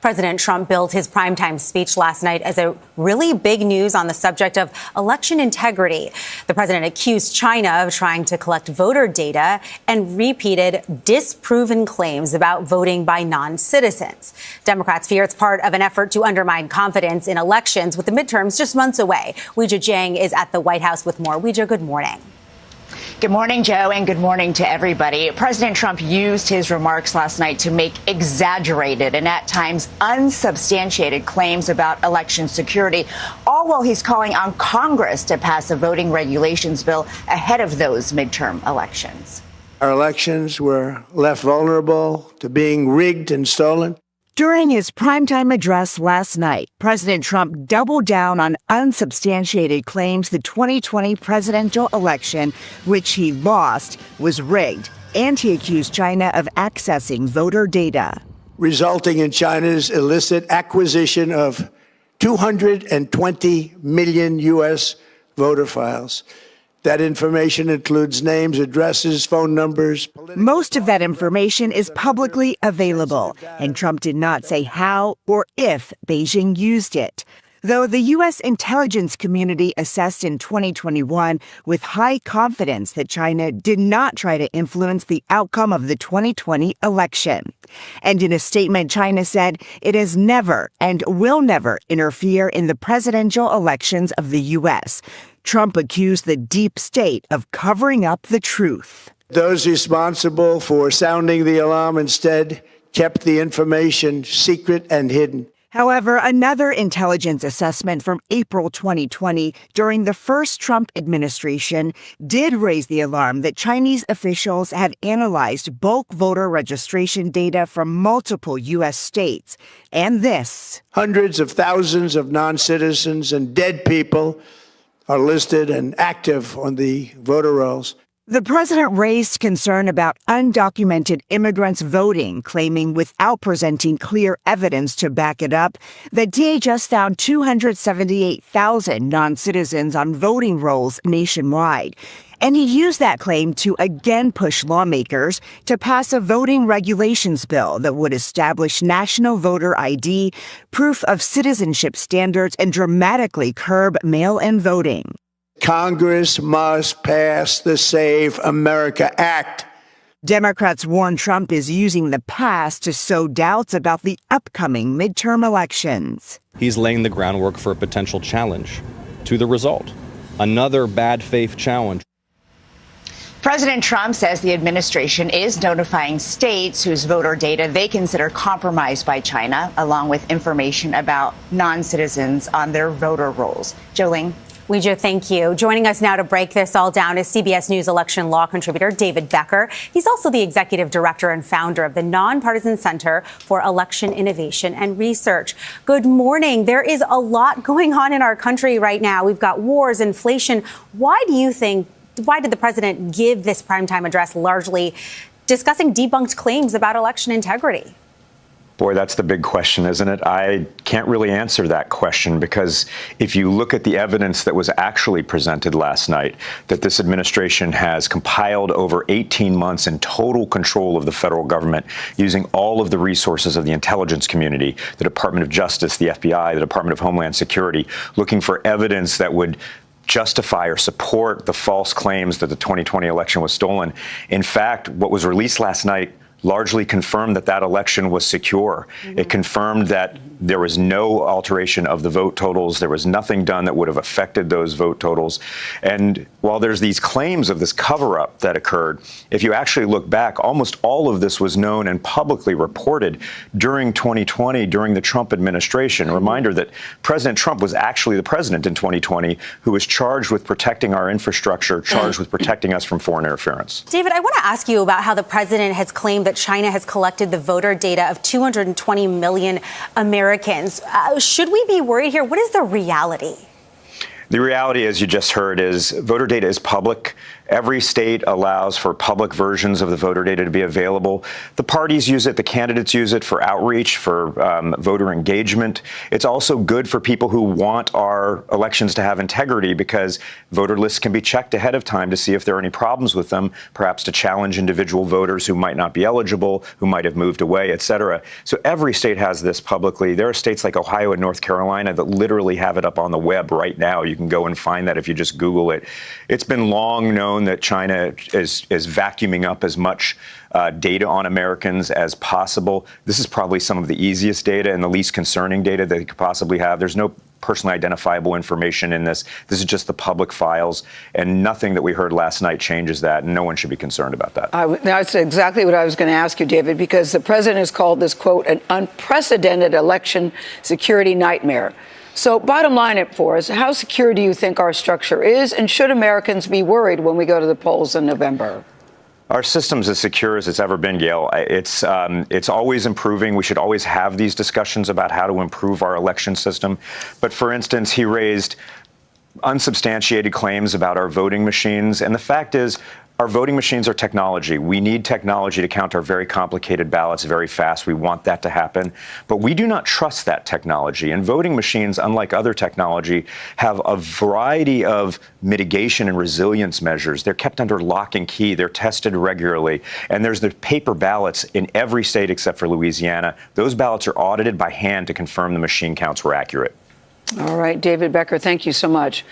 President Trump billed his primetime speech last night as a really big news on the subject of election integrity. The president accused China of trying to collect voter data and repeated disproven claims about voting by non-citizens. Democrats fear it's part of an effort to undermine confidence in elections with the midterms just months away. Weijia Jiang is at the White House with more. Weijia, good morning. Good morning, Joe, and good morning to everybody. President Trump used his remarks last night to make exaggerated and at times unsubstantiated claims about election security, all while he's calling on Congress to pass a voting regulations bill ahead of those midterm elections. Our elections were left vulnerable to being rigged and stolen. During his primetime address last night, President Trump doubled down on unsubstantiated claims the 2020 presidential election, which he lost, was rigged, and he accused China of accessing voter data, resulting in China's illicit acquisition of 220 million U.S. voter files. That information includes names, addresses, phone numbers. Most of that information is publicly available, and Trump did not say how or if Beijing used it. Though the U.S. intelligence community assessed in 2021 with high confidence that China did not try to influence the outcome of the 2020 election. And in a statement, China said it has never and will never interfere in the presidential elections of the U.S. Trump accused the deep state of covering up the truth. Those responsible for sounding the alarm instead kept the information secret and hidden. However, another intelligence assessment from April 2020 during the first Trump administration did raise the alarm that Chinese officials had analyzed bulk voter registration data from multiple U.S. states. And this: hundreds of thousands of non-citizens and dead people are listed and active on the voter rolls. The president raised concern about undocumented immigrants voting, claiming without presenting clear evidence to back it up that DHS found 278,000 non-citizens on voting rolls nationwide. And he used that claim to again push lawmakers to pass a voting regulations bill that would establish national voter ID, proof of citizenship standards, and dramatically curb mail-in voting. Congress must pass the Save America Act. Democrats warn Trump is using the past to sow doubts about the upcoming midterm elections. He's laying the groundwork for a potential challenge to the result. Another bad faith challenge. President Trump says the administration is notifying states whose voter data they consider compromised by China, along with information about non-citizens on their voter rolls. Jolene. Weijia, thank you. Joining us now to break this all down is CBS News election law contributor David Becker. He's also the executive director and founder of the Nonpartisan Center for Election Innovation and Research. Good morning. There is a lot going on in our country right now. We've got wars, inflation. Why did the president give this primetime address largely discussing debunked claims about election integrity? Boy, that's the big question, isn't it? I can't really answer that question because if you look at the evidence that was actually presented last night, that this administration has compiled over 18 months in total control of the federal government, using all of the resources of the intelligence community, the Department of Justice, the FBI, the Department of Homeland Security, looking for evidence that would justify or support the false claims that the 2020 election was stolen. In fact, what was released last night largely confirmed that that election was secure. Mm-hmm. It confirmed that there was no alteration of the vote totals. There was nothing done that would have affected those vote totals. And while there's these claims of this cover-up that occurred, if you actually look back, almost all of this was known and publicly reported during 2020, during the Trump administration. Mm-hmm. Reminder that President Trump was actually the president in 2020 who was charged with protecting our infrastructure, charged with protecting us from foreign interference. David, I want to ask you about how the president has claimed that China has collected the voter data of 220 million Americans. Should we be worried here? What is the reality? The reality, as you just heard, is voter data is public. Every state allows for public versions of the voter data to be available. The parties use it, the candidates use it for outreach, for voter engagement. It's also good for people who want our elections to have integrity because voter lists can be checked ahead of time to see if there are any problems with them, perhaps to challenge individual voters who might not be eligible, who might have moved away, et cetera. So every state has this publicly. There are states like Ohio and North Carolina that literally have it up on the web right now. You can go and find that if you just Google it. It's been long known that China is vacuuming up as much data on Americans as possible. This is probably some of the easiest data and the least concerning data that you could possibly have. There's no personally identifiable information in this. This is just the public files, and nothing that we heard last night changes that, and no one should be concerned about that. That's exactly what I was going to ask you, David, because the president has called this, quote, an unprecedented election security nightmare. So bottom line it for us, how secure do you think our structure is, and should Americans be worried when we go to the polls in November? Our system's as secure as it's ever been, Gail. It's always improving. We should always have these discussions about how to improve our election system. But for instance, he raised unsubstantiated claims about our voting machines. And the fact is, our voting machines are technology. We need technology to count our very complicated ballots very fast. We want that to happen. But we do not trust that technology. And voting machines, unlike other technology, have a variety of mitigation and resilience measures. They're kept under lock and key. They're tested regularly. And there's the paper ballots in every state except for Louisiana. Those ballots are audited by hand to confirm the machine counts were accurate. All right, David Becker, thank you so much.